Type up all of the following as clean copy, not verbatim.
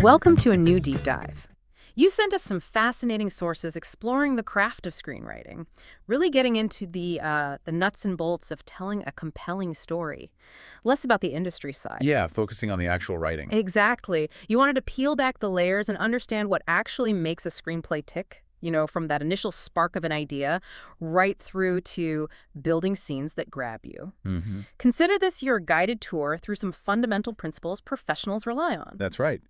Welcome to a new deep dive. You sent us some fascinating sources exploring the craft of screenwriting, really getting into the nuts and bolts of telling a compelling story, less about the industry side. Yeah, focusing on the actual writing. Exactly. You wanted to peel back the layers and understand what actually makes a screenplay tick, from that initial spark of an idea right through to building scenes that grab you. Consider this your guided tour through some fundamental principles professionals rely on. That's right.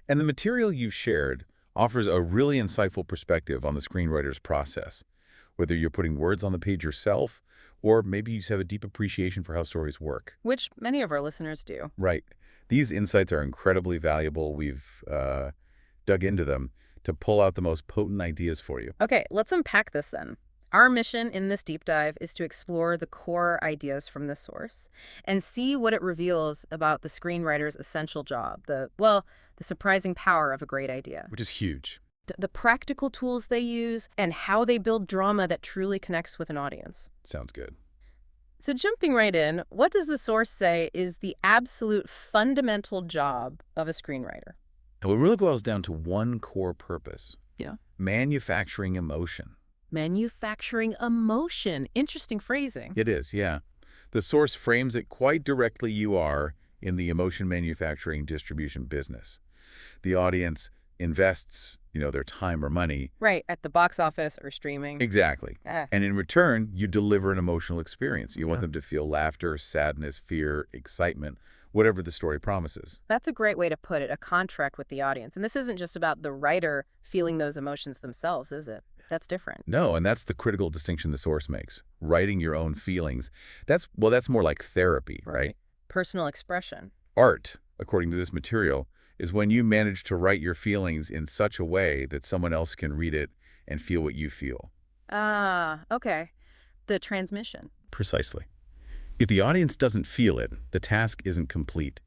And the material you've shared offers a really insightful perspective on the screenwriter's process, whether you're putting words on the page yourself, or maybe you just have a deep appreciation for how stories work. Which many of our listeners do. Right. These insights are incredibly valuable. We've dug into them to pull out the most potent ideas for you. Okay, let's unpack this then. Our mission in this deep dive is to explore the core ideas from the source and see what it reveals about the screenwriter's essential job, the surprising power of a great idea. Which is huge. The practical tools they use and how they build drama that truly connects with an audience. Sounds good. So jumping right in, what does the source say is the absolute fundamental job of a screenwriter? Well, it really boils down to one core purpose. Yeah. Manufacturing emotion. Manufacturing emotion. Interesting phrasing. It is, yeah. The source frames it quite directly. You are in the emotion manufacturing distribution business. The audience invests, their time or money. Right, at the box office or streaming. Exactly. Ah. And in return, you deliver an emotional experience. You want them to feel laughter, sadness, fear, excitement, whatever the story promises. That's a great way to put it, a contract with the audience. And this isn't just about the writer feeling those emotions themselves, is it? That's different. No, and that's the critical distinction the source makes. Writing your own feelings. That's more like therapy, right? Personal expression. Art, according to this material, is when you manage to write your feelings in such a way that someone else can read it and feel what you feel. Ah, okay. The transmission. Precisely. If the audience doesn't feel it, the task isn't complete.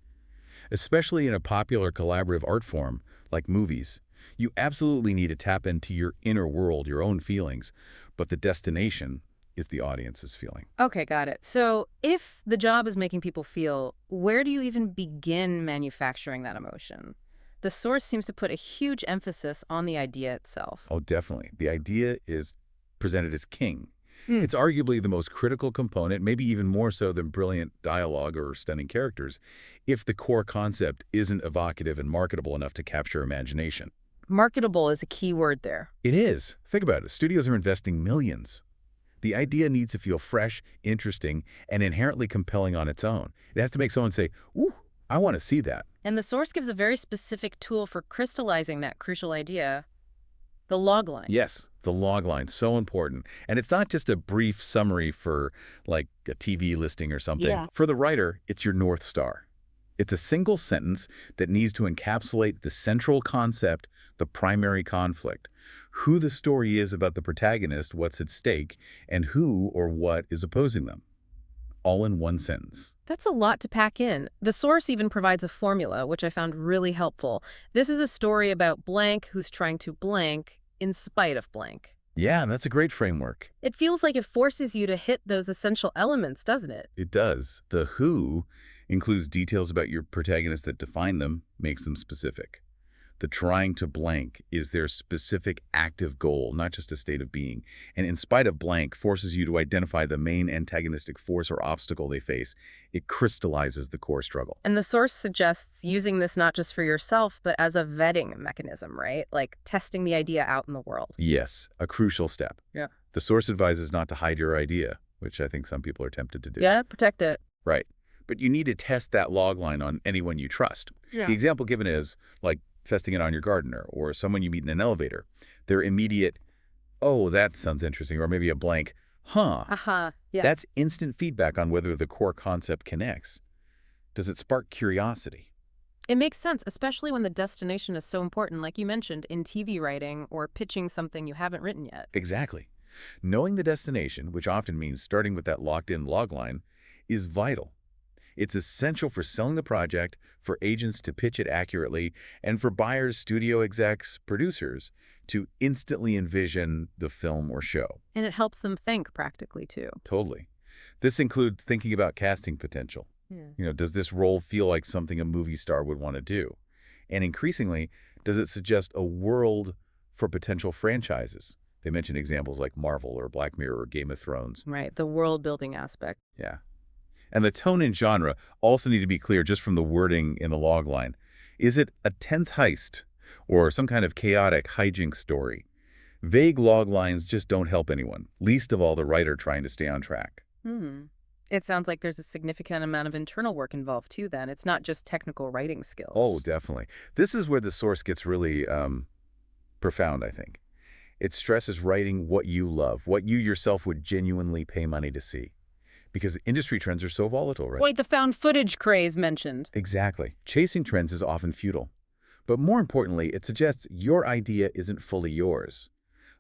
Especially in a popular collaborative art form like movies, you absolutely need to tap into your inner world, your own feelings, but the destination is the audience's feeling. Okay, got it. So if the job is making people feel, where do you even begin manufacturing that emotion? The source seems to put a huge emphasis on the idea itself. Oh, definitely. The idea is presented as king. It's arguably the most critical component, maybe even more so than brilliant dialogue or stunning characters, if the core concept isn't evocative and marketable enough to capture imagination. Marketable is a key word there. It is. Think about it. Studios are investing millions. The idea needs to feel fresh, interesting, and inherently compelling on its own. It has to make someone say, ooh, I want to see that. And the source gives a very specific tool for crystallizing that crucial idea, the logline. Yes, the logline, so important. And it's not just a brief summary for like a TV listing or something. Yeah. For the writer, it's your North Star. It's a single sentence that needs to encapsulate the central concept, the primary conflict, who the story is about the protagonist, what's at stake, and who or what is opposing them. All in one sentence. That's a lot to pack in. The source even provides a formula, which I found really helpful. This is a story about blank who's trying to blank in spite of blank. Yeah, that's a great framework. It feels like it forces you to hit those essential elements, doesn't it? It does. The who includes details about your protagonist that define them, makes them specific. The trying to blank is their specific active goal, not just a state of being. And in spite of blank forces you to identify the main antagonistic force or obstacle they face. It crystallizes the core struggle. And the source suggests using this not just for yourself, but as a vetting mechanism, right? Like testing the idea out in the world. Yes, a crucial step. Yeah. The source advises not to hide your idea, which I think some people are tempted to do. Yeah, protect it. Right. But you need to test that log line on anyone you trust. Yeah. The example given is like testing it on your gardener or someone you meet in an elevator. Their immediate, oh, that sounds interesting, or maybe a blank, huh. Yeah. That's instant feedback on whether the core concept connects. Does it spark curiosity? It makes sense, especially when the destination is so important, like you mentioned, in TV writing or pitching something you haven't written yet. Exactly. Knowing the destination, which often means starting with that locked-in logline, is vital. It's essential for selling the project, for agents to pitch it accurately, and for buyers, studio execs, producers to instantly envision the film or show. And it helps them think practically, too. Totally. This includes thinking about casting potential. Yeah. Does this role feel like something a movie star would want to do? And increasingly, does it suggest a world for potential franchises? They mention examples like Marvel or Black Mirror or Game of Thrones. Right, the world-building aspect. Yeah. And the tone and genre also need to be clear just from the wording in the logline. Is it a tense heist or some kind of chaotic hijinks story? Vague loglines just don't help anyone, least of all the writer trying to stay on track. It sounds like there's a significant amount of internal work involved, too, then. It's not just technical writing skills. Oh, definitely. This is where the source gets really profound, I think. It stresses writing what you love, what you yourself would genuinely pay money to see. Because industry trends are so volatile, right? Quite the found footage craze mentioned. Exactly. Chasing trends is often futile. But more importantly, it suggests your idea isn't fully yours.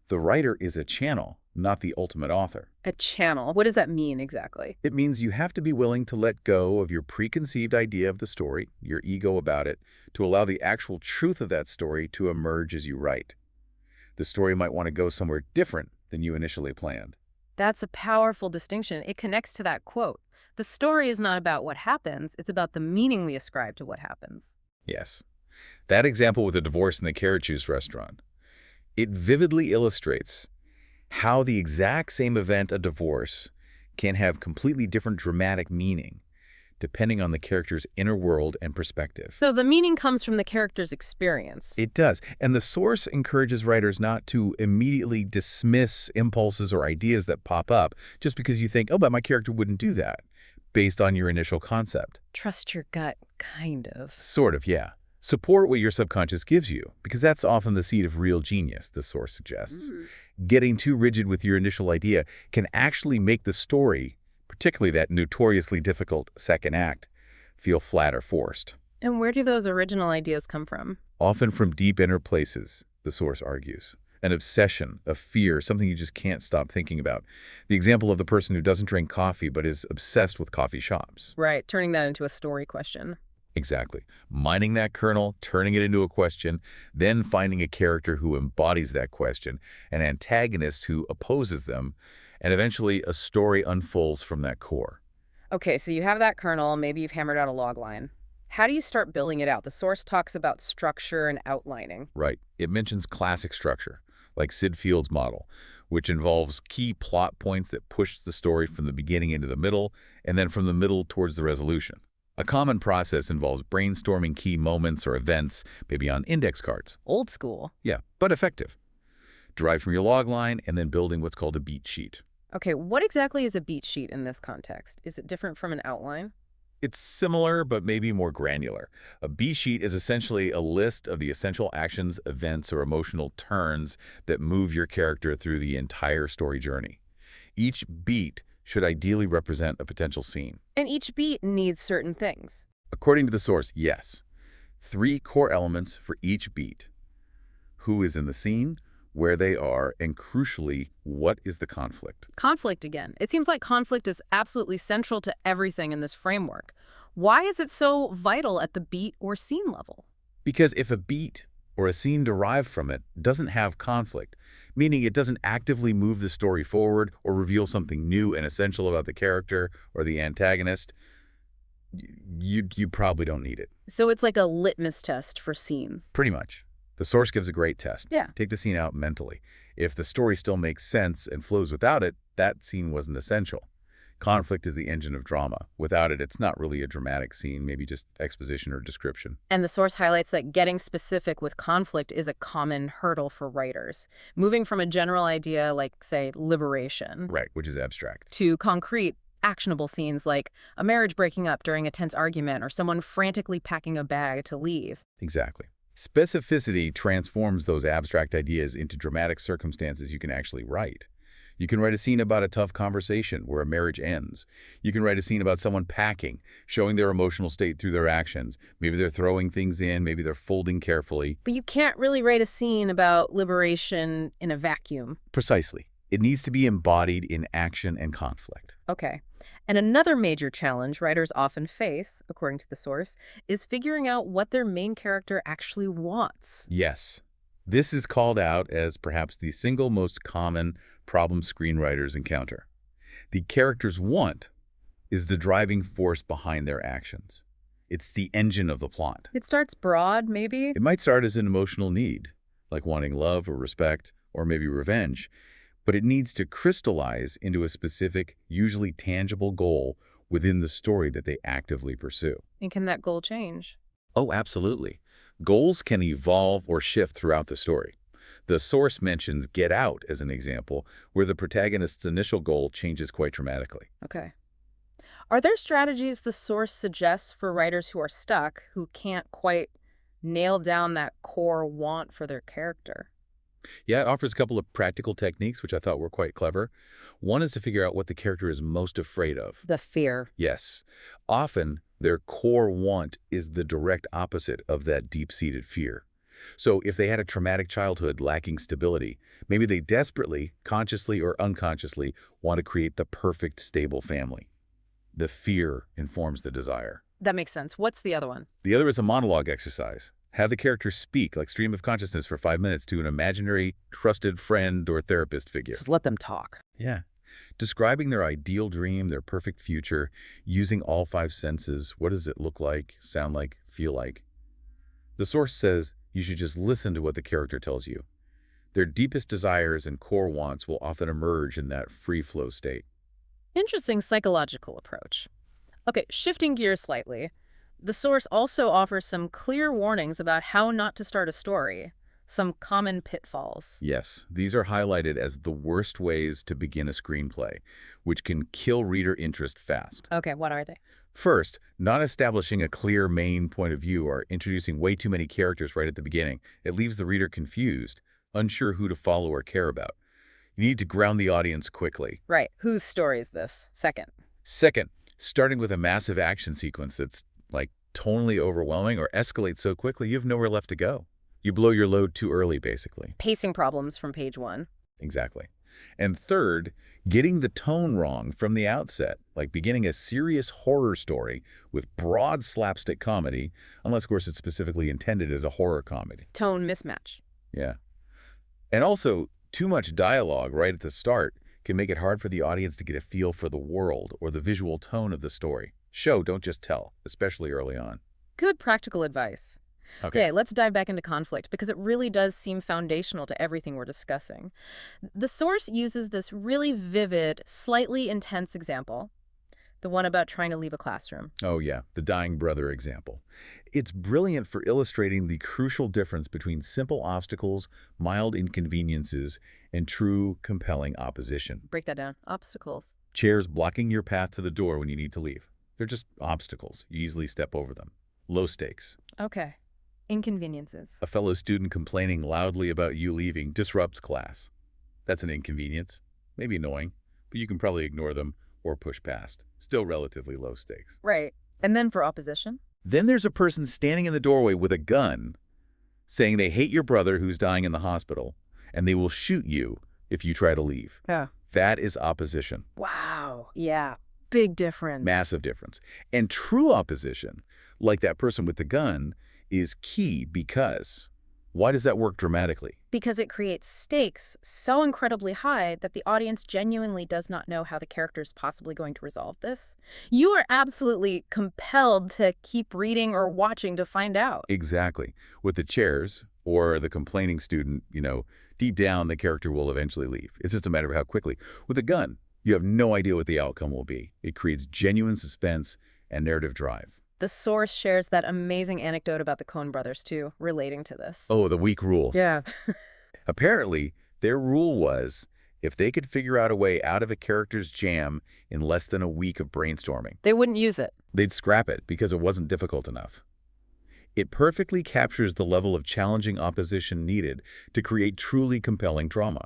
The writer is a channel, not the ultimate author. A channel. What does that mean exactly? It means you have to be willing to let go of your preconceived idea of the story, your ego about it, to allow the actual truth of that story to emerge as you write. The story might want to go somewhere different than you initially planned. That's a powerful distinction. It connects to that quote. The story is not about what happens, it's about the meaning we ascribe to what happens. Yes. That example with the divorce in the carrot juice restaurant. It vividly illustrates how the exact same event, a divorce, can have completely different dramatic meaning depending on the character's inner world and perspective. So the meaning comes from the character's experience. It does. And the source encourages writers not to immediately dismiss impulses or ideas that pop up just because you think, oh, but my character wouldn't do that, based on your initial concept. Trust your gut, kind of. Sort of, yeah. Support what your subconscious gives you, because that's often the seed of real genius, the source suggests. Getting too rigid with your initial idea can actually make the story, particularly that notoriously difficult second act, feel flat or forced. And where do those original ideas come from? Often from deep inner places, the source argues. An obsession, a fear, something you just can't stop thinking about. The example of the person who doesn't drink coffee but is obsessed with coffee shops. Right, turning that into a story question. Exactly. Mining that kernel, turning it into a question, then finding a character who embodies that question, an antagonist who opposes them, and eventually a story unfolds from that core. Okay, so you have that kernel, maybe you've hammered out a log line. How do you start building it out? The source talks about structure and outlining. Right. It mentions classic structure, like Sid Field's model, which involves key plot points that push the story from the beginning into the middle, and then from the middle towards the resolution. A common process involves brainstorming key moments or events, maybe on index cards. Old school. Yeah, but effective. Derived from your log line and then building what's called a beat sheet. Okay, what exactly is a beat sheet in this context? Is it different from an outline? It's similar, but maybe more granular. A beat sheet is essentially a list of the essential actions, events, or emotional turns that move your character through the entire story journey. Each beat should ideally represent a potential scene. And each beat needs certain things. According to the source, yes. 3 core elements for each beat. Who is in the scene, where they are, and crucially, what is the conflict? Conflict again. It seems like conflict is absolutely central to everything in this framework. Why is it so vital at the beat or scene level? Because if a beat or a scene derived from it doesn't have conflict, meaning it doesn't actively move the story forward or reveal something new and essential about the character or the antagonist, you probably don't need it. So it's like a litmus test for scenes. Pretty much. The source gives a great test. Yeah. Take the scene out mentally. If the story still makes sense and flows without it, that scene wasn't essential. Conflict is the engine of drama. Without it, it's not really a dramatic scene, maybe just exposition or description. And the source highlights that getting specific with conflict is a common hurdle for writers. Moving from a general idea like, say, liberation. Right, which is abstract. To concrete, actionable scenes like a marriage breaking up during a tense argument or someone frantically packing a bag to leave. Exactly. Specificity transforms those abstract ideas into dramatic circumstances you can actually write. You can write a scene about a tough conversation where a marriage ends. You can write a scene about someone packing, showing their emotional state through their actions. Maybe they're throwing things in, maybe they're folding carefully. But you can't really write a scene about liberation in a vacuum. Precisely. It needs to be embodied in action and conflict. Okay. And another major challenge writers often face, according to the source, is figuring out what their main character actually wants. Yes. This is called out as perhaps the single most common problem screenwriters encounter. The character's want is the driving force behind their actions. It's the engine of the plot. It starts broad, maybe? It might start as an emotional need, like wanting love or respect, or maybe revenge, but it needs to crystallize into a specific, usually tangible goal within the story that they actively pursue. And can that goal change? Oh, absolutely. Goals can evolve or shift throughout the story. The source mentions Get Out as an example, where the protagonist's initial goal changes quite dramatically. Okay. Are there strategies the source suggests for writers who are stuck, who can't quite nail down that core want for their character? Yeah, it offers a couple of practical techniques, which I thought were quite clever. One is to figure out what the character is most afraid of. The fear. Yes. Often, their core want is the direct opposite of that deep-seated fear. So if they had a traumatic childhood lacking stability, maybe they desperately, consciously or unconsciously, want to create the perfect, stable family. The fear informs the desire. That makes sense. What's the other one? The other is a monologue exercise. Have the character speak, like stream of consciousness, for 5 minutes to an imaginary, trusted friend or therapist figure. Just let them talk. Yeah. Describing their ideal dream, their perfect future, using all 5 senses. What does it look like, sound like, feel like? The source says you should just listen to what the character tells you. Their deepest desires and core wants will often emerge in that free-flow state. Interesting psychological approach. Okay, shifting gears slightly. The source also offers some clear warnings about how not to start a story, some common pitfalls. Yes, these are highlighted as the worst ways to begin a screenplay, which can kill reader interest fast. Okay, what are they? First, not establishing a clear main point of view or introducing way too many characters right at the beginning. It leaves the reader confused, unsure who to follow or care about. You need to ground the audience quickly. Right. Whose story is this? Second. Second, starting with a massive action sequence that's like tonally overwhelming or escalates so quickly you have nowhere left to go. You blow your load too early, basically. Pacing problems from page 1. Exactly. And third, getting the tone wrong from the outset, like beginning a serious horror story with broad slapstick comedy, unless, of course, it's specifically intended as a horror comedy. Tone mismatch. Yeah. And also, too much dialogue right at the start can make it hard for the audience to get a feel for the world or the visual tone of the story. Show, don't just tell, especially early on. Good practical advice. Okay, let's dive back into conflict because it really does seem foundational to everything we're discussing. The source uses this really vivid, slightly intense example, the one about trying to leave a classroom. Oh yeah, the dying brother example. It's brilliant for illustrating the crucial difference between simple obstacles, mild inconveniences, and true, compelling opposition. Break that down. Obstacles. Chairs blocking your path to the door when you need to leave. They're just obstacles. You easily step over them. Low stakes. Okay. Inconveniences. A fellow student complaining loudly about you leaving disrupts class. That's an inconvenience. Maybe annoying, but you can probably ignore them or push past. Still relatively low stakes. Right. And then for opposition? Then there's a person standing in the doorway with a gun saying they hate your brother who's dying in the hospital and they will shoot you if you try to leave. Yeah. That is opposition. Wow. Yeah. Big difference. Massive difference. And true opposition, like that person with the gun, is key because why does that work dramatically? Because it creates stakes so incredibly high that the audience genuinely does not know how the character is possibly going to resolve this. You are absolutely compelled to keep reading or watching to find out. Exactly. With the chairs or the complaining student, deep down the character will eventually leave. It's just a matter of how quickly. With a gun, you have no idea what the outcome will be. It creates genuine suspense and narrative drive. The source shares that amazing anecdote about the Coen brothers, too, relating to this. Oh, the weak rules. Yeah. Apparently, their rule was if they could figure out a way out of a character's jam in less than a week of brainstorming, They wouldn't use it. they'd scrap it because it wasn't difficult enough. It perfectly captures the level of challenging opposition needed to create truly compelling drama.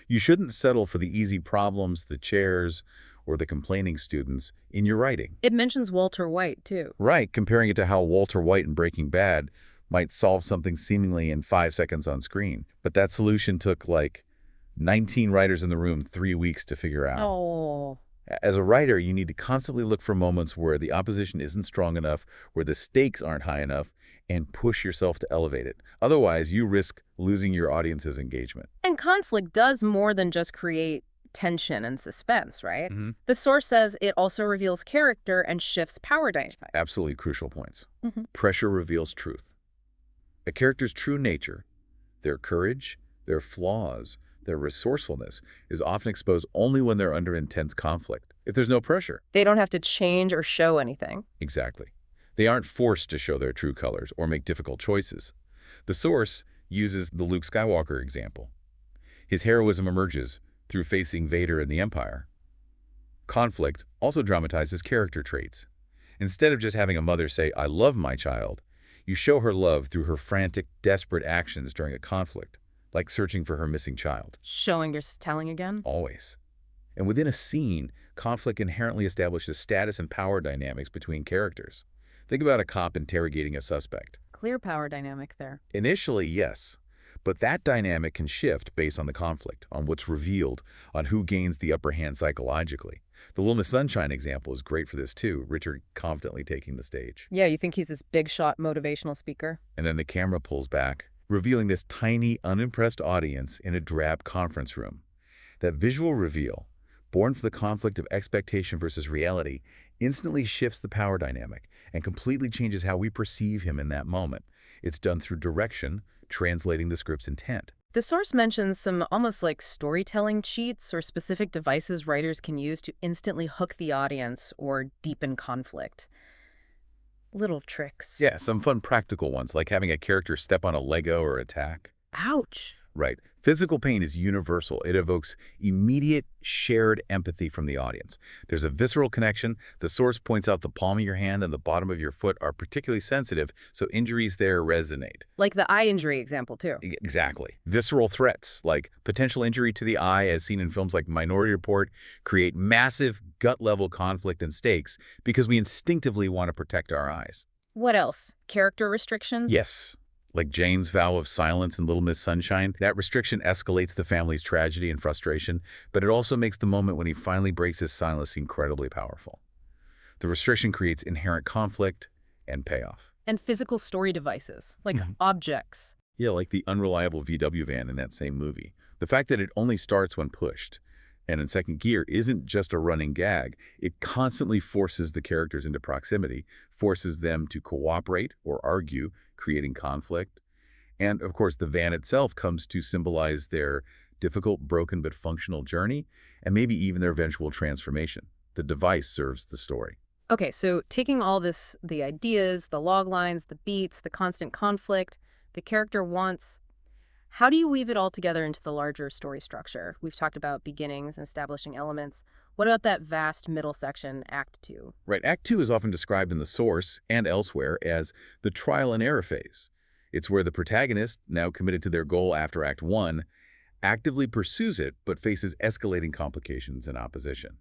You shouldn't settle for the easy problems, the chairs, or the complaining students in your writing. It mentions Walter White, too. Right, comparing it to how Walter White in Breaking Bad might solve something seemingly in 5 seconds on screen. But that solution took, 19 writers in the room 3 weeks to figure out. Oh. As a writer, you need to constantly look for moments where the opposition isn't strong enough, where the stakes aren't high enough, and push yourself to elevate it. Otherwise, you risk losing your audience's engagement. And conflict does more than just create tension and suspense, right? Hmm. The source says it also reveals character and shifts power dynamics. Absolutely crucial points. Hmm. Pressure reveals truth. A character's true nature, their courage, their flaws, their resourcefulness, is often exposed only when they're under intense conflict. If there's no pressure. They don't have to change or show anything. Exactly. They aren't forced to show their true colors or make difficult choices. The source uses the Luke Skywalker example. His heroism emerges through facing Vader and the Empire. Conflict also dramatizes character traits. Instead of just having a mother say, "I love my child," you show her love through her frantic, desperate actions during a conflict, like searching for her missing child. Showing versus telling again? Always. And within a scene, conflict inherently establishes status and power dynamics between characters. Think about a cop interrogating a suspect. Clear power dynamic there. Initially, yes. But that dynamic can shift based on the conflict, on what's revealed, on who gains the upper hand psychologically. The Little Miss Sunshine example is great for this too, Richard confidently taking the stage. Yeah, you think he's this big shot motivational speaker? And then the camera pulls back, revealing this tiny, unimpressed audience in a drab conference room. That visual reveal, born from the conflict of expectation versus reality, instantly shifts the power dynamic and completely changes how we perceive him in that moment. It's done through direction, translating the script's intent. The source mentions some almost like storytelling cheats or specific devices writers can use to instantly hook the audience or deepen conflict. Little tricks. Yeah, some fun practical ones, like having a character step on a Lego or attack. Ouch. Right. Physical pain is universal. It evokes immediate, shared empathy from the audience. There's a visceral connection. The source points out the palm of your hand and the bottom of your foot are particularly sensitive, so injuries there resonate. Like the eye injury example, too. Exactly. Visceral threats, like potential injury to the eye, as seen in films like Minority Report, create massive, gut-level conflict and stakes because we instinctively want to protect our eyes. What else? Character restrictions? Yes. Like Jane's vow of silence in Little Miss Sunshine, that restriction escalates the family's tragedy and frustration, but it also makes the moment when he finally breaks his silence incredibly powerful. The restriction creates inherent conflict and payoff. And physical story devices, like objects. Yeah, like the unreliable VW van in that same movie. The fact that it only starts when pushed and in second gear isn't just a running gag. It constantly forces the characters into proximity, forces them to cooperate or argue, creating conflict. And of course, the van itself comes to symbolize their difficult, broken, but functional journey, and maybe even their eventual transformation. The device serves the story. Okay, so taking all this, the ideas, the log lines, the beats, the constant conflict, the character wants, how do you weave it all together into the larger story structure? We've talked about beginnings and establishing elements. What about that vast middle section, Act 2? Right, Act 2 is often described in the source and elsewhere as the trial and error phase. It's where the protagonist, now committed to their goal after Act 1, actively pursues it but faces escalating complications and opposition.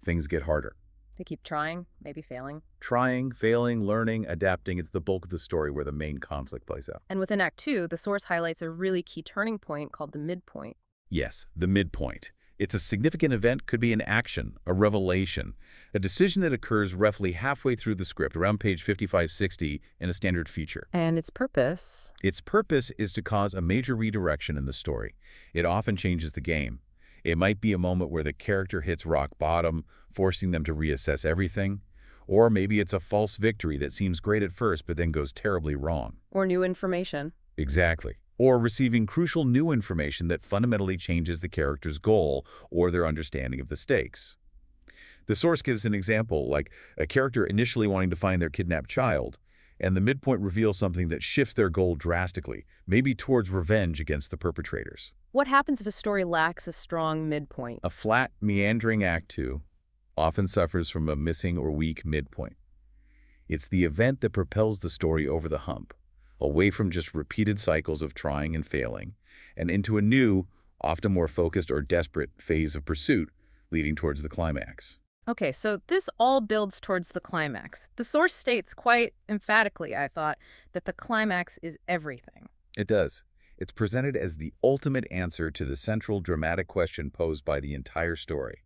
Things get harder. They keep trying, maybe failing. Trying, failing, learning, adapting, it's the bulk of the story where the main conflict plays out. And within Act 2, the source highlights a really key turning point called the midpoint. Yes, the midpoint. It's a significant event, could be an action, a revelation, a decision that occurs roughly halfway through the script, around page 55-60 in a standard feature. And its purpose? Its purpose is to cause a major redirection in the story. It often changes the game. It might be a moment where the character hits rock bottom, forcing them to reassess everything. Or maybe it's a false victory that seems great at first but then goes terribly wrong. Or new information. Exactly. Or receiving crucial new information that fundamentally changes the character's goal or their understanding of the stakes. The source gives an example, like a character initially wanting to find their kidnapped child, and the midpoint reveals something that shifts their goal drastically, maybe towards revenge against the perpetrators. What happens if a story lacks a strong midpoint? A flat, meandering Act 2 often suffers from a missing or weak midpoint. It's the event that propels the story over the hump, away from just repeated cycles of trying and failing, and into a new, often more focused or desperate phase of pursuit, leading towards the climax. Okay, so this all builds towards the climax. The source states quite emphatically, I thought, that the climax is everything. It does. It's presented as the ultimate answer to the central dramatic question posed by the entire story.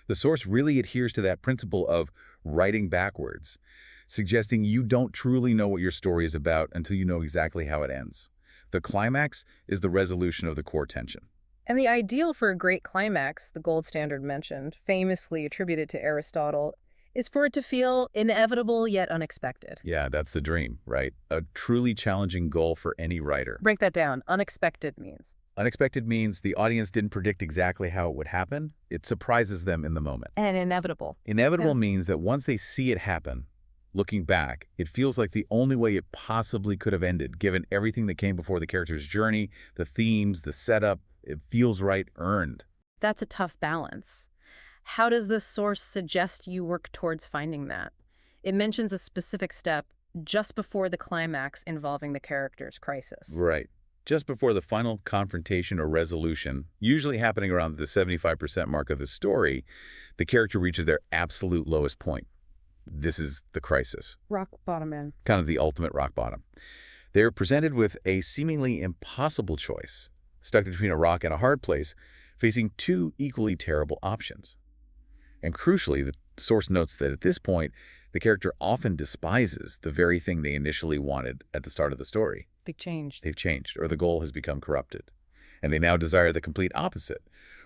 The source really adheres to that principle of writing backwards, suggesting you don't truly know what your story is about until you know exactly how it ends. The climax is the resolution of the core tension. And the ideal for a great climax, the gold standard mentioned, famously attributed to Aristotle, is for it to feel inevitable yet unexpected. Yeah, that's the dream, right? A truly challenging goal for any writer. Break that down. Unexpected means. Unexpected means the audience didn't predict exactly how it would happen. It surprises them in the moment. And inevitable. Inevitable Yeah. means that once they see it happen, looking back, it feels like the only way it possibly could have ended, given everything that came before the character's journey, the themes, the setup. It feels right, earned. That's a tough balance. How does this source suggest you work towards finding that? It mentions a specific step just before the climax involving the character's crisis. Right. Just before the final confrontation or resolution, usually happening around the 75% mark of the story, the character reaches their absolute lowest point. This is the crisis, Rock bottom man. kind of the ultimate rock bottom. They're presented with a seemingly impossible choice, stuck between a rock and a hard place, facing two equally terrible options. And crucially, the source notes that at this point, the character often despises the very thing they initially wanted at the start of the story. They changed. They've changed, or the goal has become corrupted, and they now desire the complete opposite.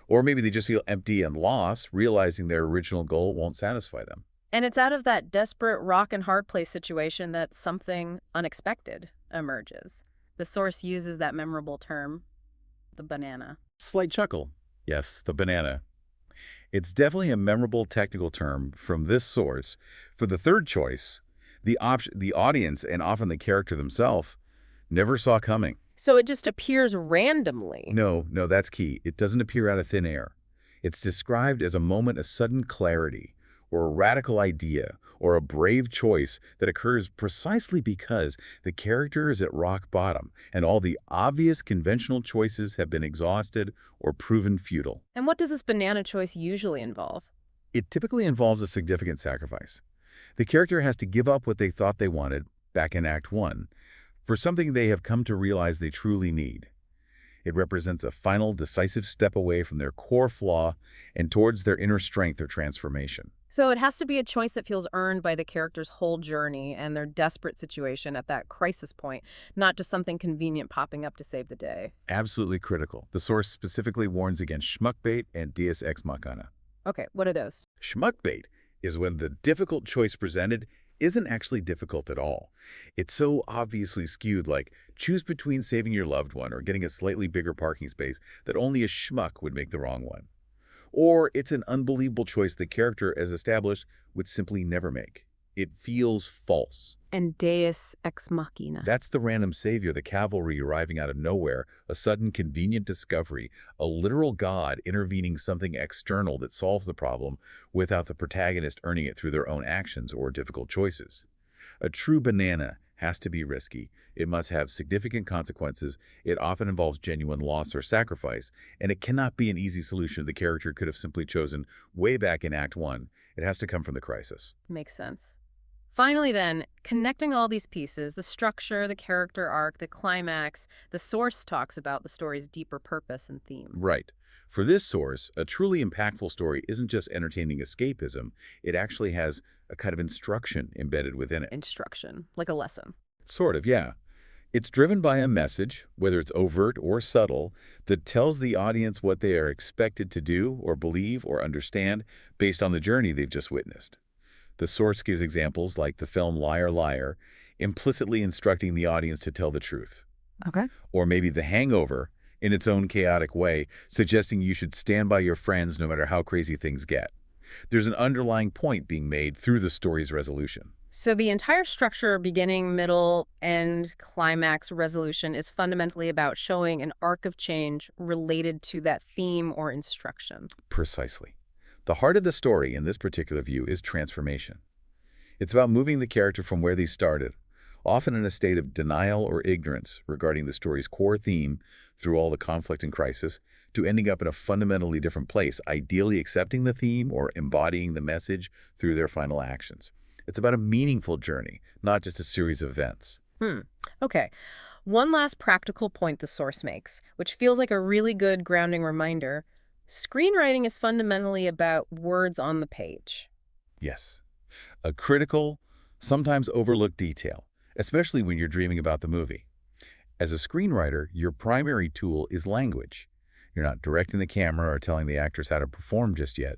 Or maybe they just feel empty and lost, realizing their original goal won't satisfy them. And it's out of that desperate rock and hard place situation that something unexpected emerges. The source uses that memorable term, the banana. Slight chuckle. Yes, the banana. It's definitely a memorable technical term from this source. For the third choice, the audience, and often the character themselves, never saw coming. So it just appears randomly. No, that's key. It doesn't appear out of thin air. It's described as a moment of sudden clarity, or a radical idea, or a brave choice that occurs precisely because the character is at rock bottom and all the obvious conventional choices have been exhausted or proven futile. And what does this banana choice usually involve? It typically involves a significant sacrifice. The character has to give up what they thought they wanted, back in Act 1, for something they have come to realize they truly need. It represents a final, decisive step away from their core flaw and towards their inner strength or transformation. So it has to be a choice that feels earned by the character's whole journey and their desperate situation at that crisis point, not just something convenient popping up to save the day. Absolutely critical. The source specifically warns against schmuckbait and deus ex machina. Okay, what are those? Schmuckbait is when the difficult choice presented isn't actually difficult at all. It's so obviously skewed, like choose between saving your loved one or getting a slightly bigger parking space, that only a schmuck would make the wrong one. Or it's an unbelievable choice the character, as established, would simply never make. It feels false. And deus ex machina. That's the random savior, the cavalry arriving out of nowhere, a sudden convenient discovery, a literal god intervening something external that solves the problem without the protagonist earning it through their own actions or difficult choices. A true banana has to be risky. It must have significant consequences. It often involves genuine loss or sacrifice, and it cannot be an easy solution the character could have simply chosen way back in Act 1. It has to come from the crisis. Makes sense. Finally then, connecting all these pieces, the structure, the character arc, the climax, the source talks about the story's deeper purpose and theme. Right. For this source, a truly impactful story isn't just entertaining escapism. It actually has a kind of instruction embedded within it. Instruction, like a lesson. Sort of, yeah. It's driven by a message, whether it's overt or subtle, that tells the audience what they are expected to do or believe or understand based on the journey they've just witnessed. The source gives examples like the film Liar, Liar, implicitly instructing the audience to tell the truth. Okay. Or maybe The Hangover, in its own chaotic way, suggesting you should stand by your friends no matter how crazy things get. There's an underlying point being made through the story's resolution. So the entire structure, beginning, middle, end, climax, resolution, is fundamentally about showing an arc of change related to that theme or instruction. Precisely. The heart of the story in this particular view is transformation. It's about moving the character from where they started, often in a state of denial or ignorance regarding the story's core theme through all the conflict and crisis, to ending up in a fundamentally different place, ideally accepting the theme or embodying the message through their final actions. It's about a meaningful journey, not just a series of events. Okay. One last practical point the source makes, which feels like a really good grounding reminder. Screenwriting is fundamentally about words on the page. Yes. A critical, sometimes overlooked detail, especially when you're dreaming about the movie. As a screenwriter, your primary tool is language. You're not directing the camera or telling the actors how to perform just yet.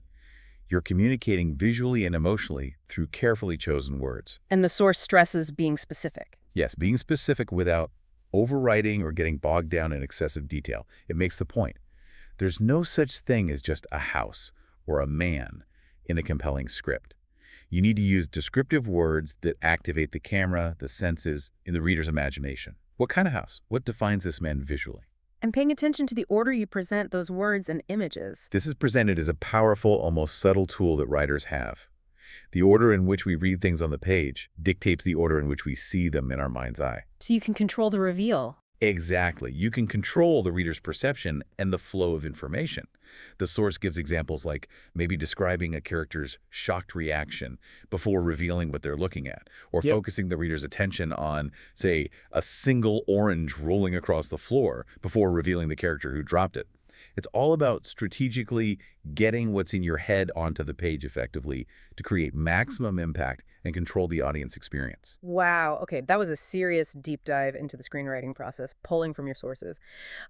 You're communicating visually and emotionally through carefully chosen words. And the source stresses being specific. Yes, being specific without overwriting or getting bogged down in excessive detail. It makes the point. There's no such thing as just a house or a man in a compelling script. You need to use descriptive words that activate the camera, the senses, in the reader's imagination. What kind of house? What defines this man visually? And paying attention to the order you present those words and images. This is presented as a powerful, almost subtle tool that writers have. The order in which we read things on the page dictates the order in which we see them in our mind's eye. So you can control the reveal. Exactly. You can control the reader's perception and the flow of information. The source gives examples like maybe describing a character's shocked reaction before revealing what they're looking at, or focusing the reader's attention on, say, a single orange rolling across the floor before revealing the character who dropped it. It's all about strategically getting what's in your head onto the page effectively to create maximum impact and control the audience experience. Wow. Okay, that was a serious deep dive into the screenwriting process, pulling from your sources.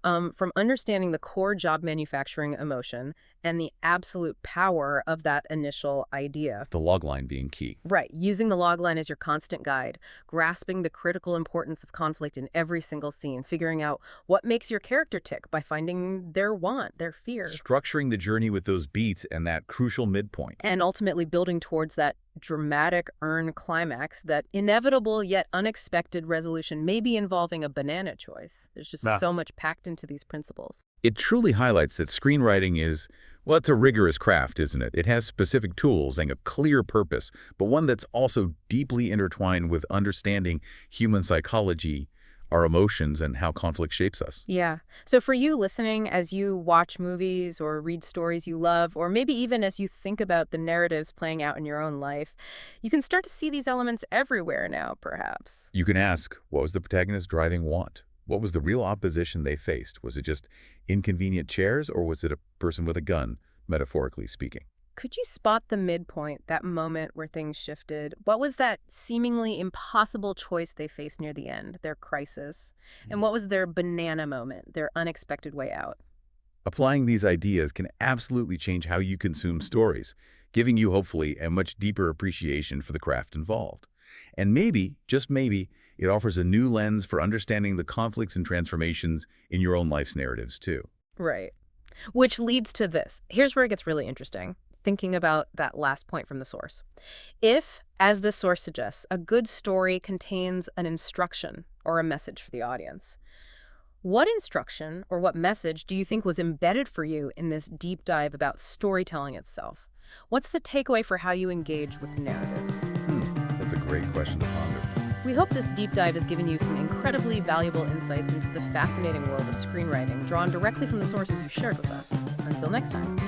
From understanding the core job manufacturing emotion and the absolute power of that initial idea. The logline being key. Right. Using the logline as your constant guide, grasping the critical importance of conflict in every single scene, figuring out what makes your character tick by finding their want, their fear. Structuring the journey with those beats and that crucial midpoint. And ultimately building towards that dramatic earned climax, that inevitable yet unexpected resolution, maybe involving a banana choice. There's just so much packed into these principles. It truly highlights that screenwriting is, well, it's a rigorous craft, isn't it? It has specific tools and a clear purpose, but one that's also deeply intertwined with understanding human psychology, our emotions, and how conflict shapes us. Yeah. So for you listening, as you watch movies or read stories you love, or maybe even as you think about the narratives playing out in your own life, you can start to see these elements everywhere now, perhaps. You can ask, what was the protagonist's driving want? What was the real opposition they faced? Was it just inconvenient chairs, or was it a person with a gun, metaphorically speaking? Could you spot the midpoint, that moment where things shifted? What was that seemingly impossible choice they faced near the end, their crisis? And what was their banana moment, their unexpected way out? Applying these ideas can absolutely change how you consume stories, giving you, hopefully, a much deeper appreciation for the craft involved. And maybe, just maybe, it offers a new lens for understanding the conflicts and transformations in your own life's narratives, too. Right. Which leads to this. Here's where it gets really interesting, thinking about that last point from the source. If, as the source suggests, a good story contains an instruction or a message for the audience, what instruction or what message do you think was embedded for you in this deep dive about storytelling itself? What's the takeaway for how you engage with narratives? That's a great question to ponder. We hope this deep dive has given you some incredibly valuable insights into the fascinating world of screenwriting, drawn directly from the sources you shared with us. Until next time.